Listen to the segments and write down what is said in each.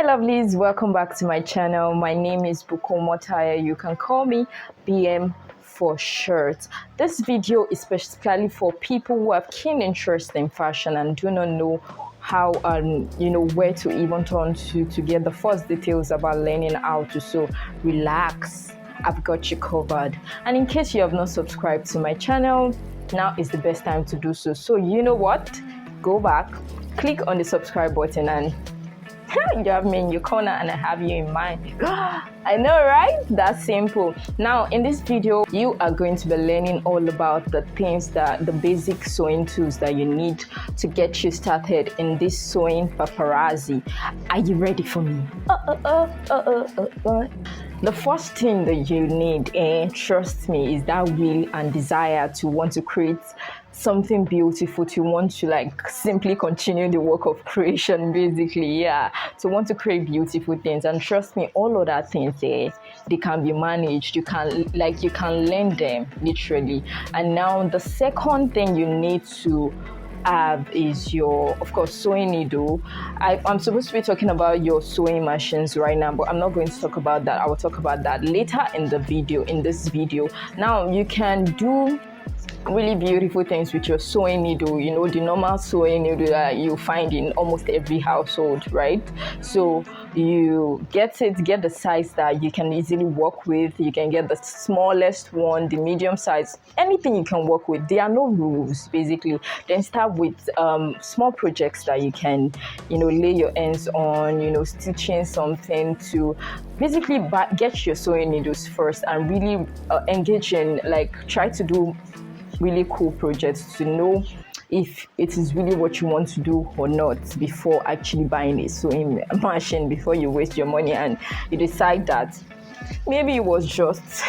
Hi lovelies, welcome back to my channel. My name is Bukomotaya. You can call me BM for short. This video is specifically for people who have keen interest in fashion and do not know how where to even turn to get the first details about learning how to sew. Relax, I've got you covered. And in case you have not subscribed to my channel, now is the best time to do so. So you know what, go back, click on the subscribe button, and you have me in your corner and I have you in mind. I know, right? That's simple. Now in this video you are going to be learning all about the basic sewing tools that you need to get you started in this sewing paparazzi. Are you ready for me? The first thing that you need, trust me, is that will and desire to want to create something beautiful, to want to simply continue the work of creation, basically. To want to create beautiful things. And trust me, all of that things they can be managed. You can learn them literally. And now the second thing you need to have is your, of course, sewing needle. I'm supposed to be talking about your sewing machines right now, but I'm not going to talk about that. I will talk about that later in this video. Now you can do really beautiful things with your sewing needle, the normal sewing needle that you find in almost every household, right? So you get the size that you can easily work with. You can get the smallest one, the medium size, anything you can work with. There are no rules, basically. Then start with small projects that you can lay your hands on, stitching something, to basically get your sewing needles first and really engage in, try to do really cool projects to know if it is really what you want to do or not before actually buying a sewing machine, before you waste your money and you decide that maybe it was just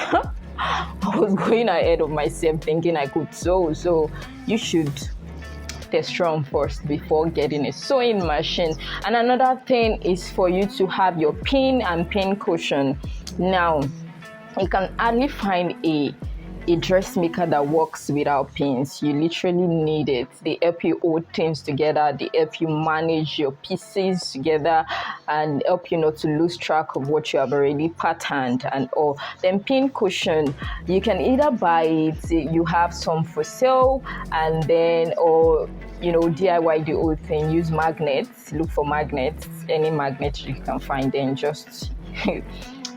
I was going ahead of myself thinking I could sew. So you should test strong first before getting a sewing machine. And another thing is for you to have your pin and pincushion. Now you can hardly find a dressmaker that works without pins. You literally need it. They help you hold things together, they help you manage your pieces together, and help you not to lose track of what you have already patterned and all. Then pincushion, you can either buy it, you have some for sale, and then or DIY the whole thing. Use magnets, look for magnets, any magnet you can find, then just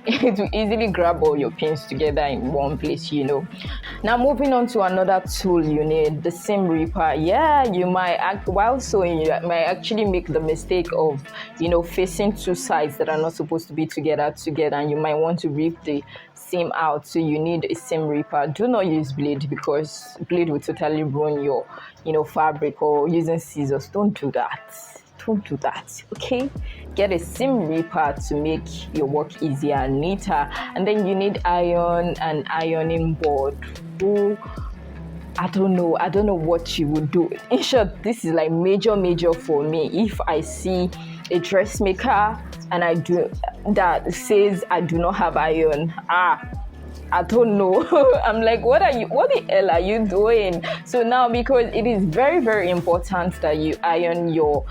it will easily grab all your pins together in one place. Now moving on to another tool you need, the seam ripper. You might while sewing, you might actually make the mistake of facing two sides that are not supposed to be together, and you might want to rip the seam out. So you need a seam ripper. Do not use blade, because blade will totally ruin your fabric, or using scissors. Don't do that, okay? Get a seam ripper to make your work easier and neater. And then you need iron and ironing board. I don't know what you would do. In short, this is major for me. If I see a dressmaker and I do that says I do not have iron, I don't know. I'm like, what the hell are you doing? So now, because it is very, very important that you iron your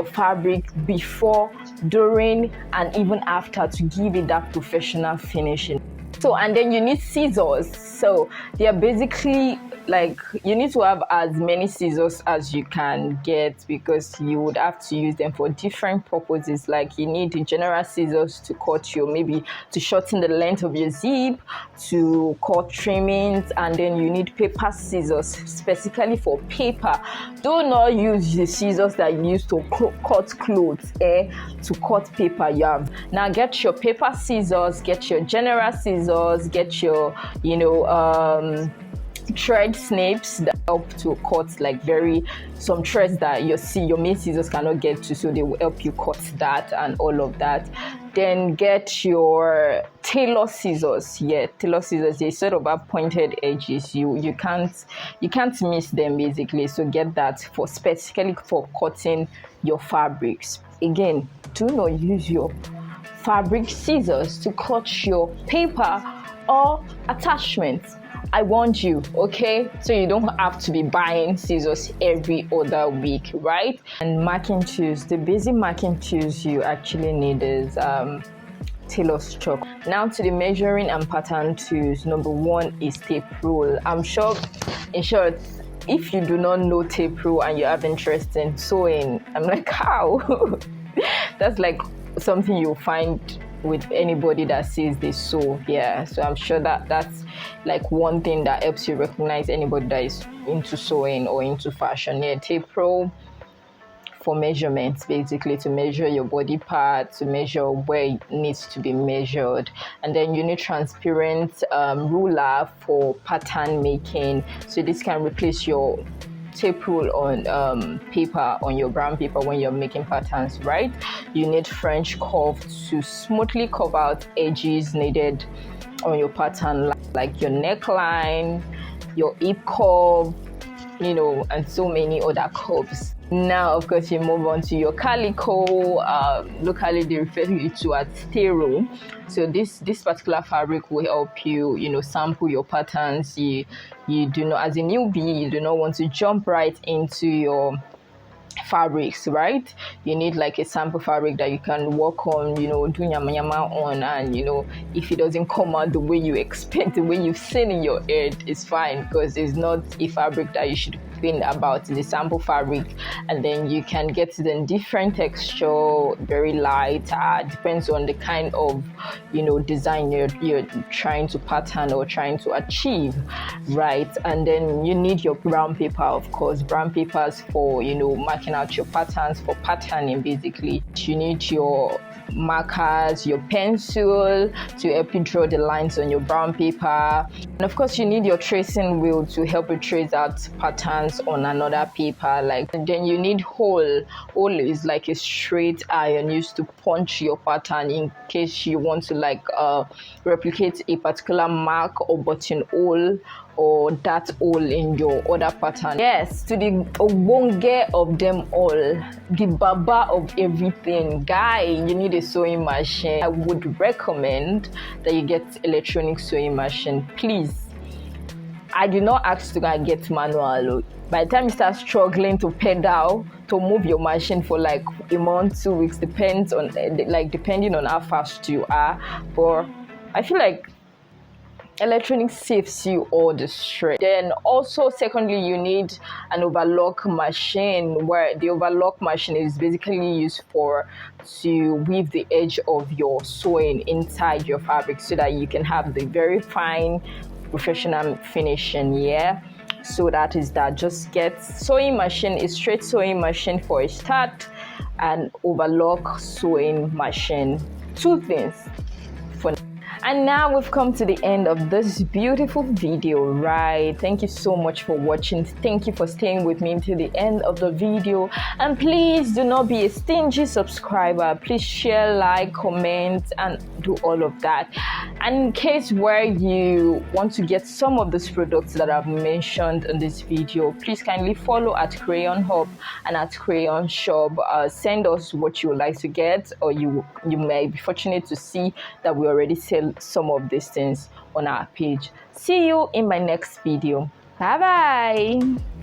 fabric before, during, and even after, to give it that professional finishing. So, and then you need scissors. So they are basically you need to have as many scissors as you can get, because you would have to use them for different purposes. You need the general scissors to cut maybe to shorten the length of your zip, to cut trimmings, and then you need paper scissors specifically for paper. Do not use the scissors that you use to cut clothes, to cut paper. Now get your paper scissors, get your general scissors, get your thread snips that help to cut some threads that your main scissors cannot get to, so they will help you cut that and all of that. Then get your tailor scissors. Tailor scissors, they sort of have pointed edges. You can't miss them, basically. So get that specifically for cutting your fabrics. Again, do not use your fabric scissors to cut your paper or attachments. I want you, okay? So you don't have to be buying scissors every other week, right? And marking tools, the basic marking tools you actually need is tailor's chalk. Now to the measuring and pattern tools. Number one is tape rule. I'm sure, in short, if you do not know tape rule and you have interest in sewing, I'm like, how? That's like something you'll find with anybody that says they sew. Yeah, so I'm sure that that's like one thing that helps you recognize anybody that is into sewing or into fashion. Yeah, tape rule for measurements, basically to measure your body part, to measure where it needs to be measured. And then you need transparent ruler for pattern making. So this can replace your tape rule on paper, on your brown paper when you're making patterns, right? You need French curve to smoothly curve out edges needed on your pattern, like your neckline, your hip curve, and so many other curves. Now, of course, you move on to your calico. Locally, they refer to it as stero. So this particular fabric will help you, sample your patterns. You do not, as a newbie, you do not want to jump right into your fabrics, right? You need like a sample fabric that you can work on, do yama yama on, and if it doesn't come out the way you expect, the way you've seen in your head, it's fine, because it's not a fabric that you should think about. The sample fabric, and then you can get it in different texture, very light, depends on the kind of design you're trying to pattern or trying to achieve, right? And then you need your brown paper, of course. Brown papers for marking out your patterns, for patterning. Basically, you need your markers, your pencil to help you draw the lines on your brown paper, and of course you need your tracing wheel to help you trace out patterns on another paper. And then you need hole is like a straight iron used to punch your pattern in case you want to replicate a particular mark or buttonhole or that hole in your other pattern. Yes, to the obonge of them all, the baba of everything, guy, you need a sewing machine. I would recommend that you get electronic sewing machine, please. I do not ask to go and get manual. By the time you start struggling to pedal, to move your machine for like a month, 2 weeks, depending on how fast you are. But I feel like electronic saves you all the stress. Then also, secondly, you need an overlock machine, where the overlock machine is basically used to weave the edge of your sewing inside your fabric so that you can have the very fine professional finishing. Yeah, so that is that. Just get sewing machine, a straight sewing machine for a start, and overlock sewing machine. 2 things for now. And now we've come to the end of this beautiful video, right? Thank you so much for watching. Thank you for staying with me to the end of the video. And please do not be a stingy subscriber. Please share, like, comment, and do all of that. And in case where you want to get some of these products that I've mentioned in this video, please kindly follow at Crayon Hub and at Crayon Shop. Send us what you would like to get, or you may be fortunate to see that we already sell some of these things on our page. See you in my next video. Bye bye.